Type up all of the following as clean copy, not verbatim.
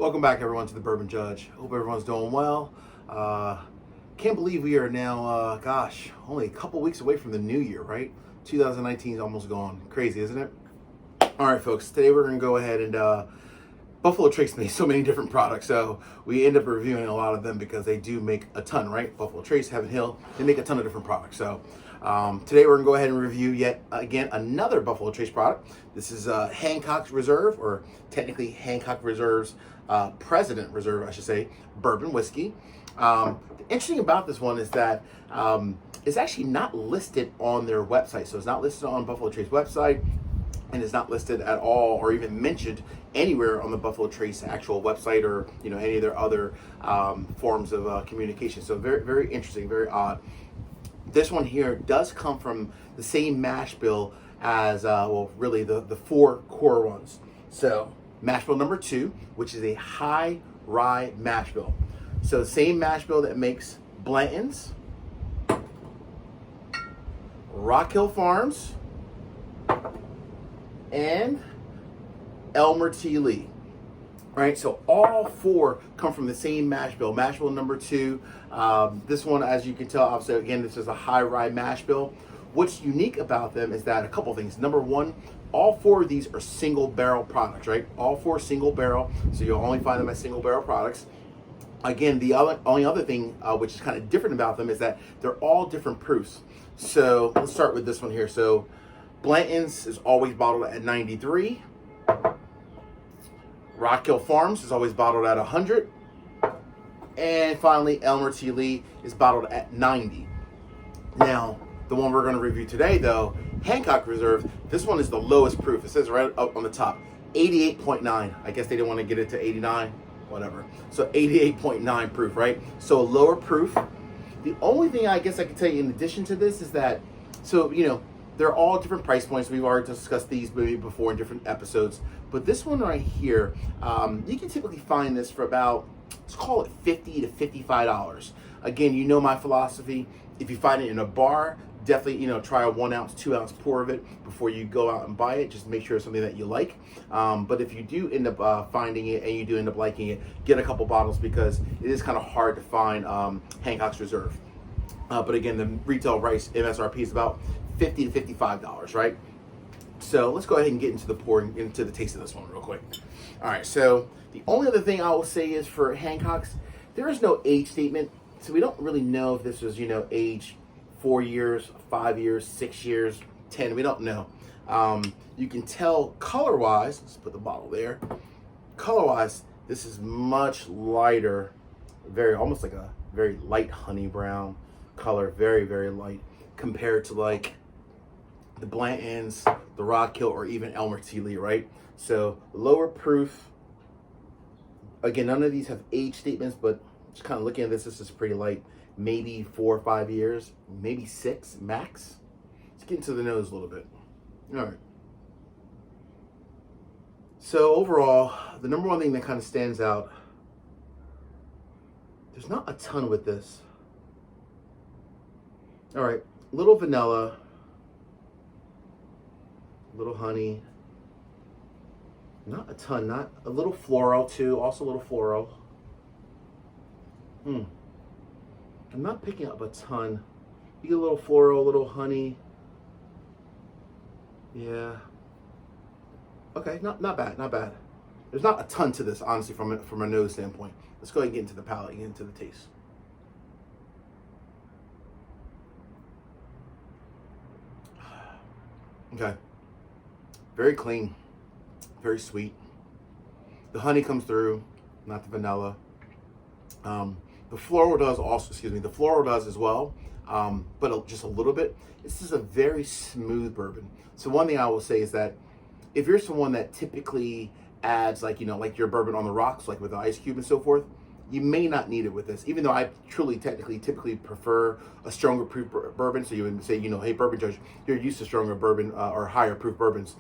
Welcome back, everyone, to the Bourbon Judge. Hope everyone's doing well. Can't believe we are now, only a couple weeks away from the new year, right? 2019 is almost gone. Crazy, isn't it? All right, folks. Today we're going to go ahead and Buffalo Trace makes so many different products, so we end up reviewing a lot of them because they do make a ton, right? Buffalo Trace, Heaven Hill, they make a ton of different products. So today we're going to go ahead and review yet again another Buffalo Trace product. This is Hancock Reserve, or technically Hancock Reserve's President Reserve, I should say, bourbon whiskey. The interesting about this one is that it's actually not listed on their website. So it's not listed on Buffalo Trace website, and it's not listed at all or even mentioned anywhere on the Buffalo Trace actual website or any of their other forms of communication. So very, very interesting, very odd. This one here does come from the same mash bill as really the four core ones. So mash bill number 2, which is a high rye mash bill. So same mash bill that makes Blanton's, Rock Hill Farms, and Elmer T. Lee. Right, so all four come from the same mash bill. Mash bill number 2. This one, as you can tell, obviously, again, this is a high rye mash bill. What's unique about them is that a couple things. Number one, all four of these are single barrel products, right? All four single barrel, so you'll only find them as single barrel products. Again, the only other thing which is kind of different about them is that they're all different proofs. So let's start with this one here. So Blanton's is always bottled at 93. Rock Hill Farms is always bottled at 100. And finally, Elmer T. Lee is bottled at 90. Now, the one we're going to review today, though, Hancock Reserve, this one is the lowest proof. It says right up on the top, 88.9. I guess they didn't want to get it to 89, whatever. So 88.9 proof, right? So a lower proof. The only thing I guess I can tell you in addition to this is that, they're all different price points. We've already discussed these maybe before in different episodes. But this one right here, you can typically find this for about, let's call it $50 to $55. Again, you know my philosophy. If you find it in a bar, definitely, try a 1 ounce, 2 ounce pour of it before you go out and buy it. Just make sure it's something that you like. But if you do end up finding it and you do end up liking it, get a couple bottles because it is kind of hard to find Hancock's Reserve. But again, the retail price MSRP is about $50 to $55, right? So let's go ahead and get into the pouring, into the taste of this one real quick. All right, so the only other thing I will say is for Hancock's, there is no age statement. So we don't really know if this was, age 4 years, 5 years, 6 years, 10. We don't know. You can tell color-wise, let's put the bottle there. Color-wise, this is much lighter, almost like a very light honey brown color, very, very light compared to like the Blanton's, the Rock Hill, or even Elmer T. Lee, right? So lower proof. Again, none of these have age statements, but just kind of looking at this is pretty light. Maybe 4 or 5 years, maybe 6 max. Let's get into the nose a little bit. All right. So overall, the number one thing that kind of stands out, there's not a ton with this. All right, little vanilla, little honey, not a ton, not a little floral too, also a little floral. I'm not picking up a ton. You get a little floral, a little honey. Yeah. Okay, not bad, not bad. There's not a ton to this, honestly, from a nose standpoint. Let's go ahead and get into the palate, get into the taste. Okay, very clean, very sweet. The honey comes through, not the vanilla. The floral does also, the floral does as well, but just a little bit. This is a very smooth bourbon. So one thing I will say is that if you're someone that typically adds like your bourbon on the rocks, like with the ice cube and so forth, you may not need it with this, even though I typically prefer a stronger proof bourbon. So you would say, hey, Bourbon Judge, you're used to stronger bourbon or higher proof bourbons.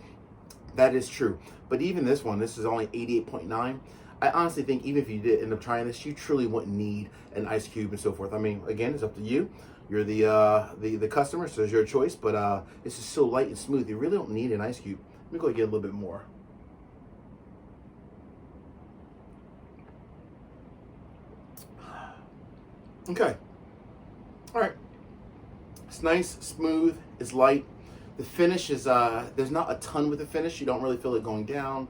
That is true. But even this one, this is only 88.9. I honestly think even if you did end up trying this, you truly wouldn't need an ice cube and so forth. I mean, again, it's up to you. You're the customer, so it's your choice. But this is so light and smooth, you really don't need an ice cube. Let me go get a little bit more. Okay. All right. It's nice, smooth, it's light. The finish is, there's not a ton with the finish. You don't really feel it going down.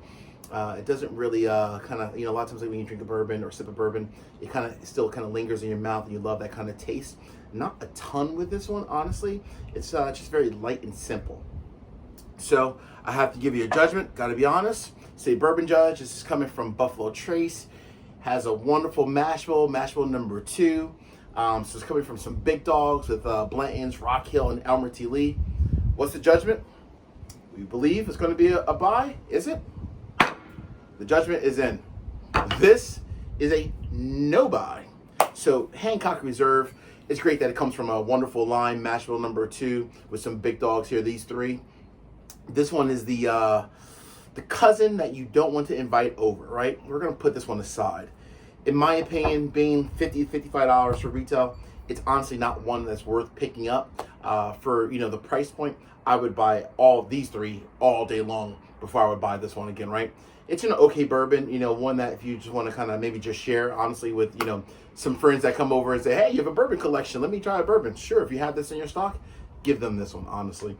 It doesn't really kind of, a lot of times like when you drink a bourbon or sip a bourbon, it kind of still kind of lingers in your mouth and you love that kind of taste. Not a ton with this one, honestly. It's just very light and simple. So I have to give you a judgment, gotta be honest. Say bourbon judge, this is coming from Buffalo Trace. Has a wonderful mash bill number 2. So it's coming from some big dogs with Blanton's, Rock Hill, and Elmer T. Lee. What's the judgment? We believe it's going to be a buy, is it? The judgment is in. This is a no buy. So Hancock Reserve, it's great that it comes from a wonderful line, mash bill number 2, with some big dogs here, these 3. This one is the cousin that you don't want to invite over, right? We're going to put this one aside. In my opinion, being $50, $55 for retail, it's honestly not one that's worth picking up. For the price point, I would buy all these 3 all day long before I would buy this one again, right? It's an okay bourbon, one that if you just want to kind of maybe just share, honestly, with some friends that come over and say, hey, you have a bourbon collection, let me try a bourbon. Sure, if you have this in your stock, give them this one, honestly.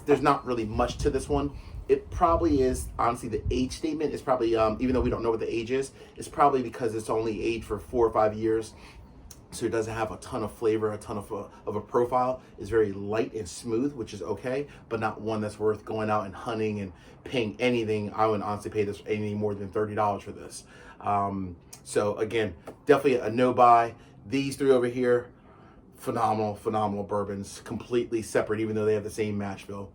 There's not really much to this one. It probably is, honestly, the age statement is probably, even though we don't know what the age is, it's probably because it's only aged for 4 or 5 years. So it doesn't have a ton of flavor, a ton of a profile. It's very light and smooth, which is okay, but not one that's worth going out and hunting and paying anything. I wouldn't honestly pay this any more than $30 for this. So again, definitely a no buy. These 3 over here, phenomenal bourbons, completely separate, even though they have the same mash bill.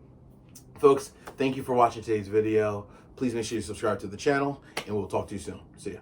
Folks, thank you for watching today's video. Please make sure you subscribe to the channel, and we'll talk to you soon. See ya.